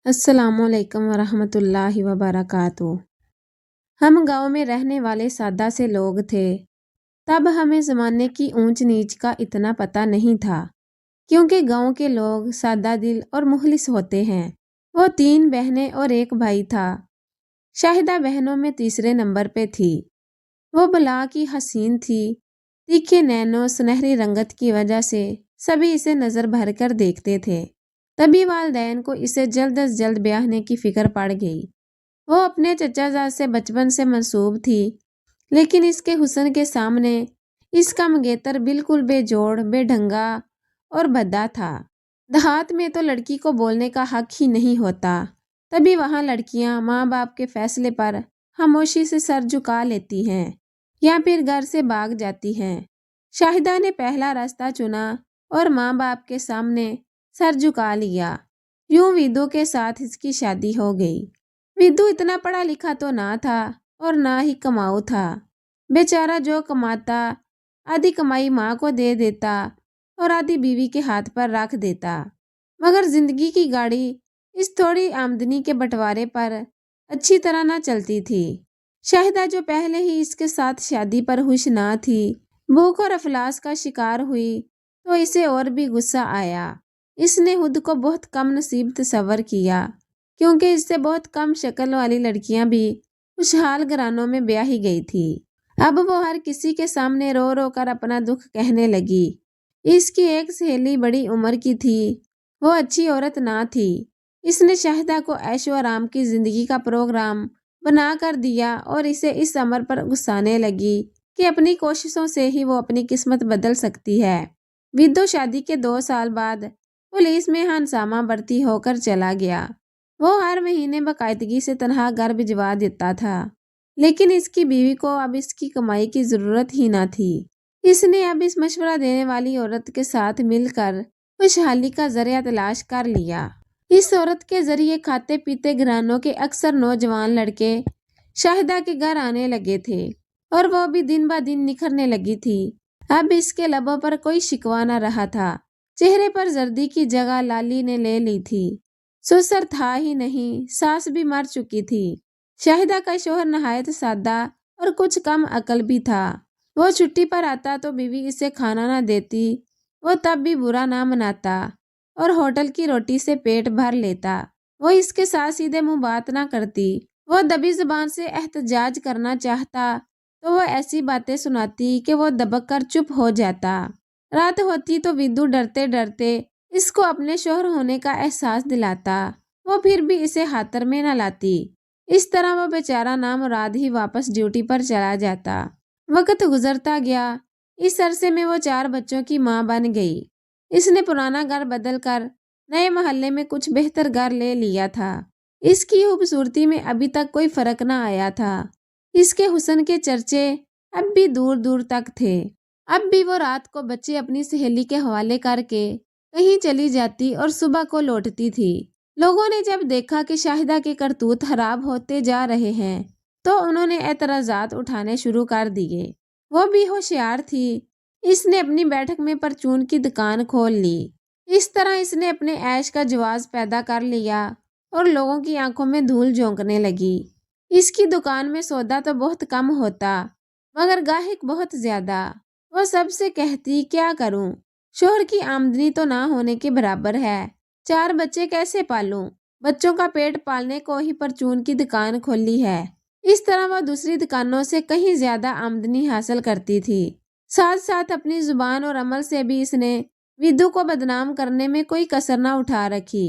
السلام علیکم ورحمۃ اللہ وبرکاتہ۔ ہم گاؤں میں رہنے والے سادہ سے لوگ تھے۔ تب ہمیں زمانے کی اونچ نیچ کا اتنا پتہ نہیں تھا، کیونکہ گاؤں کے لوگ سادہ دل اور مخلص ہوتے ہیں۔ وہ 3 بہنیں اور ایک بھائی تھا۔ شاہدہ بہنوں میں تیسرے نمبر پہ تھی۔ وہ بلا کی حسین تھی۔ تیکھے نینوں سنہری رنگت کی وجہ سے سبھی اسے نظر بھر کر دیکھتے تھے۔ تبھی والدین کو اسے جلد از جلد بیاہنے کی فکر پڑ گئی۔ وہ اپنے چچا زاد سے بچپن سے منسوب تھی، لیکن اس کے حسن کے سامنے اس کا منگیتر بالکل بے جوڑ، بے ڈھنگا اور بھدا تھا۔ دیہات میں تو لڑکی کو بولنے کا حق ہی نہیں ہوتا، تبھی وہاں لڑکیاں ماں باپ کے فیصلے پر خاموشی سے سر جھکا لیتی ہیں یا پھر گھر سے بھاگ جاتی ہیں۔ شاہدہ نے پہلا راستہ چنا اور ماں باپ کے سامنے سر جھکا لیا۔ یوں ویدو کے ساتھ اس کی شادی ہو گئی۔ ویدو اتنا پڑھا لکھا تو نہ تھا اور نہ ہی کماؤ تھا۔ بیچارہ جو کماتا آدھی کمائی ماں کو دے دیتا اور آدھی بیوی کے ہاتھ پر رکھ دیتا، مگر زندگی کی گاڑی اس تھوڑی آمدنی کے بٹوارے پر اچھی طرح نہ چلتی تھی۔ شاہدہ جو پہلے ہی اس کے ساتھ شادی پر خوش نہ تھی، بھوک اور افلاس کا شکار ہوئی تو اسے اور بھی غصہ آیا۔ اس نے خود کو بہت کم نصیب تصور کیا، کیونکہ اس سے بہت کم شکل والی لڑکیاں بھی خوشحال گھرانوں میں بیاہی گئی تھی۔ اب وہ ہر کسی کے سامنے رو رو کر اپنا دکھ کہنے لگی۔ اس کی ایک سہیلی بڑی عمر کی تھی، وہ اچھی عورت نہ تھی۔ اس نے شاہدہ کو عیش و آرام کی زندگی کا پروگرام بنا کر دیا اور اسے اس امر پر غصانے لگی کہ اپنی کوششوں سے ہی وہ اپنی قسمت بدل سکتی ہے۔ ویدو شادی کے 2 سال بعد پولیس میں ہنگامہ بھرتی ہو کر چلا گیا۔ وہ ہر مہینے باقاعدگی سے تنخواہ گھر بھجوا دیتا تھا، لیکن اس کی بیوی کو اب اس کی کمائی کی ضرورت ہی نہ تھی۔ اس نے اب اس مشورہ دینے والی عورت کے ساتھ مل کر خوشحالی کا ذریعہ تلاش کر لیا۔ اس عورت کے ذریعے کھاتے پیتے گھرانوں کے اکثر نوجوان لڑکے شاہدہ کے گھر آنے لگے تھے اور وہ بھی دن بہ دن نکھرنے لگی تھی۔ اب اس کے لبوں پر کوئی شکوہ نہ رہا تھا، چہرے پر زردی کی جگہ لالی نے لے لی تھی۔ سسر تھا ہی نہیں، ساس بھی مر چکی تھی۔ شاہدہ کا شوہر نہایت سادہ اور کچھ کم عقل بھی تھا۔ وہ چھٹی پر آتا تو بیوی اسے کھانا نہ دیتی، وہ تب بھی برا نہ مناتا اور ہوٹل کی روٹی سے پیٹ بھر لیتا۔ وہ اس کے ساتھ سیدھے منہ بات نہ کرتی۔ وہ دبی زبان سے احتجاج کرنا چاہتا تو وہ ایسی باتیں سناتی کہ وہ دبک کر چپ ہو جاتا۔ رات ہوتی تو ویدو ڈرتے ڈرتے اس کو اپنے شوہر ہونے کا احساس دلاتا، وہ پھر بھی اسے خاطر میں نہ لاتی۔ اس طرح وہ بیچارہ نامراد ہی واپس ڈیوٹی پر چلا جاتا۔ وقت گزرتا گیا۔ اس عرصے میں وہ 4 بچوں کی ماں بن گئی۔ اس نے پرانا گھر بدل کر نئے محلے میں کچھ بہتر گھر لے لیا تھا۔ اس کی خوبصورتی میں ابھی تک کوئی فرق نہ آیا تھا۔ اس کے حسن کے چرچے اب بھی دور دور تک تھے۔ اب بھی وہ رات کو بچے اپنی سہیلی کے حوالے کر کے کہیں چلی جاتی اور صبح کو لوٹتی تھی۔ لوگوں نے جب دیکھا کہ شاہدہ کے کرتوت خراب ہوتے جا رہے ہیں تو انہوں نے اعتراضات اٹھانے شروع کر دیے۔ وہ بھی ہوشیار تھی۔ اس نے اپنی بیٹھک میں پرچون کی دکان کھول لی۔ اس طرح اس نے اپنے عیش کا جواز پیدا کر لیا اور لوگوں کی آنکھوں میں دھول جھونکنے لگی۔ اس کی دکان میں سودا تو بہت کم ہوتا، مگر گاہک بہت زیادہ۔ وہ سب سے کہتی، کیا کروں، شوہر کی آمدنی تو نہ ہونے کے برابر ہے، 4 بچے کیسے پالوں، بچوں کا پیٹ پالنے کو ہی پرچون کی دکان کھولی ہے۔ اس طرح وہ دوسری دکانوں سے کہیں زیادہ آمدنی حاصل کرتی تھی۔ ساتھ ساتھ اپنی زبان اور عمل سے بھی اس نے ویدو کو بدنام کرنے میں کوئی کسر نہ اٹھا رکھی۔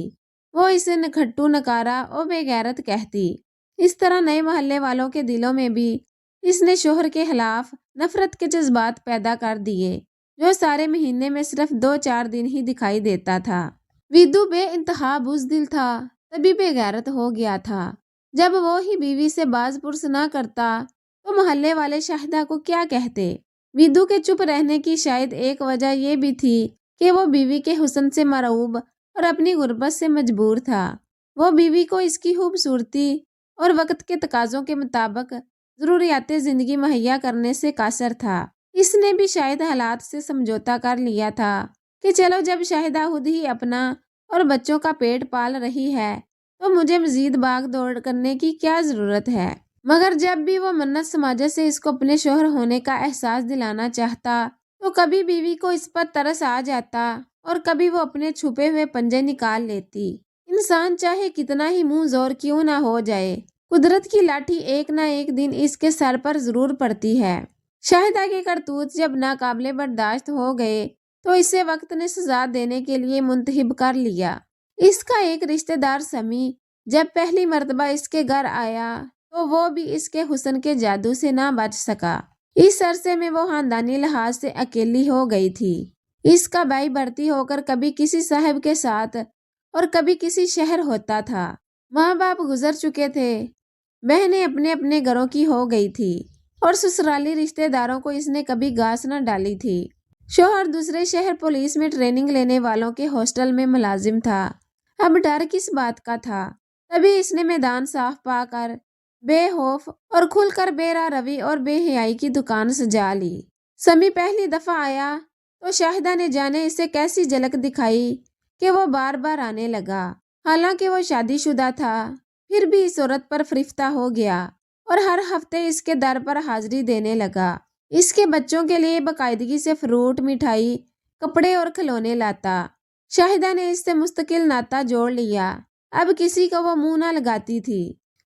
وہ اسے نکھٹو نکارا اور بے غیرت کہتی۔ اس طرح نئے محلے والوں کے دلوں میں بھی اس نے شوہر کے خلاف نفرت کے جذبات پیدا کر دیے، جو سارے مہینے میں صرف 2-4 دن ہی دکھائی دیتا تھا۔ ویدو بے انتہا بزدل تھا، تبھی بے غیرت ہو گیا تھا۔ جب وہ ہی بیوی سے باز پرس نہ کرتا تو محلے والے شاہدہ کو کیا کہتے۔ ویدو کے چپ رہنے کی شاید ایک وجہ یہ بھی تھی کہ وہ بیوی کے حسن سے مرعوب اور اپنی غربت سے مجبور تھا۔ وہ بیوی کو اس کی خوبصورتی اور وقت کے تقاضوں کے مطابق ضروریات زندگی مہیا کرنے سے قاصر تھا۔ اس نے بھی شاید حالات سے سمجھوتا کر لیا تھا کہ چلو جب شاہدہ خود ہی اپنا اور بچوں کا پیٹ پال رہی ہے تو مجھے مزید بھاگ دوڑ کرنے کی کیا ضرورت ہے؟ مگر جب بھی وہ منت سماجہ سے اس کو اپنے شوہر ہونے کا احساس دلانا چاہتا تو کبھی بیوی کو اس پر ترس آ جاتا اور کبھی وہ اپنے چھپے ہوئے پنجے نکال لیتی۔ انسان چاہے کتنا ہی منہ زور کیوں نہ ہو جائے، قدرت کی لاٹھی ایک نہ ایک دن اس کے سر پر ضرور پڑتی ہے۔ شاہدہ کے کرتوت جب ناقابل برداشت ہو گئے تو اسے وقت نے سزا دینے کے لیے منتخب کر لیا۔ اس کا ایک رشتہ دار سمیع جب پہلی مرتبہ اس کے گھر آیا تو وہ بھی اس کے حسن کے جادو سے نہ بچ سکا۔ اس عرصے میں وہ خاندانی لحاظ سے اکیلی ہو گئی تھی۔ اس کا بھائی بھرتی ہو کر کبھی کسی صاحب کے ساتھ اور کبھی کسی شہر ہوتا تھا۔ ماں باپ گزر چکے تھے، بہنیں اپنے اپنے گھروں کی ہو گئی تھی اور سسرالی رشتہ داروں کو اس نے کبھی گھاس نہ ڈالی تھی۔ شوہر دوسرے شہر پولیس میں ٹریننگ لینے والوں کے ہاسٹل میں ملازم تھا۔ اب ڈر کس بات کا تھا؟ تبھی اس نے میدان صاف پا کر بے خوف اور کھل کر بے راہ روی اور بے حیائی کی دکان سجا لی۔ سمیع پہلی دفعہ آیا تو شاہدہ نے جانے اسے کیسی جھلک دکھائی کہ وہ بار بار آنے لگا۔ حالانکہ وہ شادی شدہ تھا پھر بھی اس عورت پر فرفتہ ہو گیا اور ہر ہفتے اس کے در پر حاضری دینے لگا۔ اس کے بچوں کے لیے باقاعدگی سے فروٹ، مٹھائی، کپڑے اور کھلونے لاتا۔ شاہدہ نے اس سے مستقل ناتا جوڑ لیا۔ اب کسی کو وہ منہ نہ لگاتی تھی۔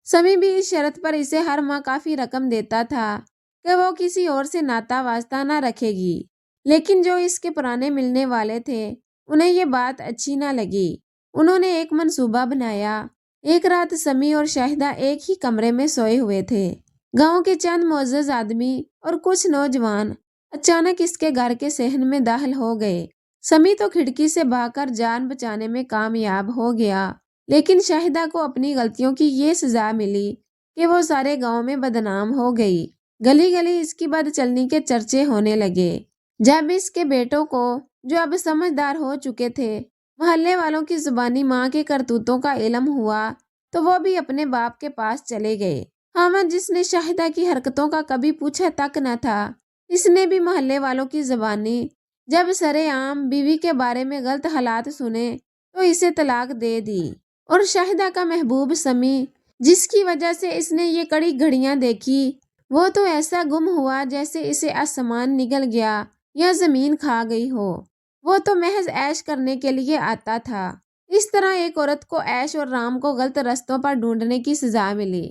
سمیع بھی اس شرط پر اسے ہر ماہ کافی رقم دیتا تھا کہ وہ کسی اور سے ناتا واسطہ نہ رکھے گی، لیکن جو اس کے پرانے ملنے والے تھے انہیں یہ بات اچھی نہ لگی۔ انہوں نے ایک منصوبہ بنایا۔ ایک رات سمیع اور شاہدہ ایک ہی کمرے میں سوئے ہوئے تھے۔ گاؤں کے چند معزز آدمی اور کچھ نوجوان اچانک اس کے گھر کے صحن میں داخل ہو گئے۔ سمیع تو کھڑکی سے بھاگ کر جان بچانے میں کامیاب ہو گیا، لیکن شاہدہ کو اپنی غلطیوں کی یہ سزا ملی کہ وہ سارے گاؤں میں بدنام ہو گئی۔ گلی گلی اس کی بد چلنی کے چرچے ہونے لگے۔ جب اس کے بیٹوں کو، جو اب سمجھدار ہو چکے تھے، محلے والوں کی زبانی ماں کے کرتوتوں کا علم ہوا تو وہ بھی اپنے باپ کے پاس چلے گئے۔ حامد، جس نے شاہدہ کی حرکتوں کا کبھی پوچھا تک نہ تھا، اس نے بھی محلے والوں کی زبانی جب سرے عام بیوی کے بارے میں غلط حالات سنے تو اسے طلاق دے دی۔ اور شاہدہ کا محبوب سمیع، جس کی وجہ سے اس نے یہ کڑی گھڑیاں دیکھی، وہ تو ایسا گم ہوا جیسے اسے آسمان نگل گیا یا زمین کھا گئی ہو۔ وہ تو محض عیش کرنے کے لیے آتا تھا۔ اس طرح ایک عورت کو عیش اور رام کو غلط رستوں پر ڈھونڈنے کی سزا ملی۔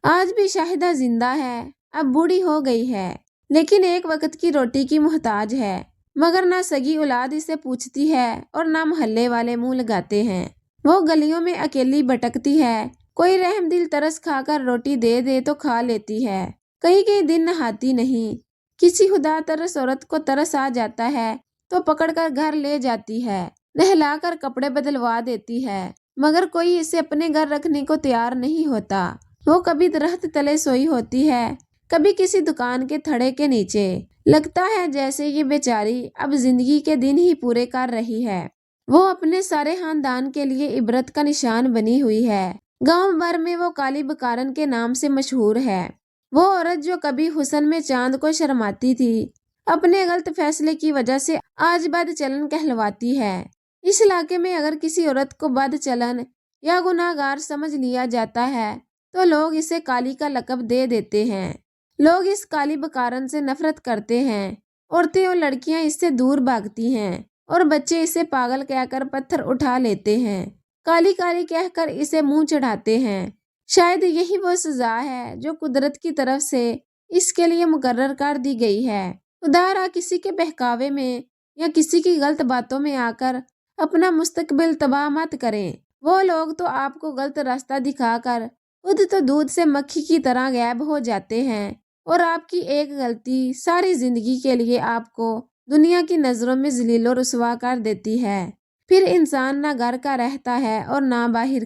آج بھی شاہدہ زندہ ہے، اب بوڑھی ہو گئی ہے، لیکن ایک وقت کی روٹی کی محتاج ہے۔ مگر نہ سگی اولاد اسے پوچھتی ہے اور نہ محلے والے منہ لگاتے ہیں۔ وہ گلیوں میں اکیلی بھٹکتی ہے، کوئی رحم دل ترس کھا کر روٹی دے دے تو کھا لیتی ہے، کئی کئی دن نہاتی نہیں۔ کسی خدا ترس عورت کو ترس آ جاتا ہے تو پکڑ کر گھر لے جاتی ہے، نہلا کر کپڑے بدلوا دیتی ہے، مگر کوئی اسے اپنے گھر رکھنے کو تیار نہیں ہوتا۔ وہ کبھی درخت تلے سوئی ہوتی ہے، کبھی کسی دکان کے تھڑے کے نیچے۔ لگتا ہے جیسے یہ بیچاری اب زندگی کے دن ہی پورے کر رہی ہے۔ وہ اپنے سارے خاندان کے لیے عبرت کا نشان بنی ہوئی ہے۔ گاؤں بھر میں وہ کالی بکارن کے نام سے مشہور ہے۔ وہ عورت جو کبھی حسن میں چاند کو شرماتی تھی، اپنے غلط فیصلے کی وجہ سے آج بد چلن کہلواتی ہے۔ اس علاقے میں اگر کسی عورت کو بد چلن یا گناہگار سمجھ لیا جاتا ہے تو لوگ اسے کالی کا لقب دے دیتے ہیں۔ لوگ اس کالی بکارن سے نفرت کرتے ہیں۔ عورتیں اور لڑکیاں اس سے دور بھاگتی ہیں اور بچے اسے پاگل کہہ کر پتھر اٹھا لیتے ہیں، کالی کالی کہہ کر اسے منہ چڑھاتے ہیں۔ شاید یہی وہ سزا ہے جو قدرت کی طرف سے اس کے لیے مقرر کر دی گئی ہے۔ خدا را کسی کے بہکاوے میں یا کسی کی غلط باتوں میں آ کر اپنا مستقبل تباہ مت کریں۔ وہ لوگ تو آپ کو غلط راستہ دکھا کر خود تو دودھ سے مکھی کی طرح غائب ہو جاتے ہیں، اور آپ کی ایک غلطی ساری زندگی کے لیے آپ کو دنیا کی نظروں میں ذلیل و رسوا کر دیتی ہے۔ پھر انسان نہ گھر کا رہتا ہے اور نہ باہر کا۔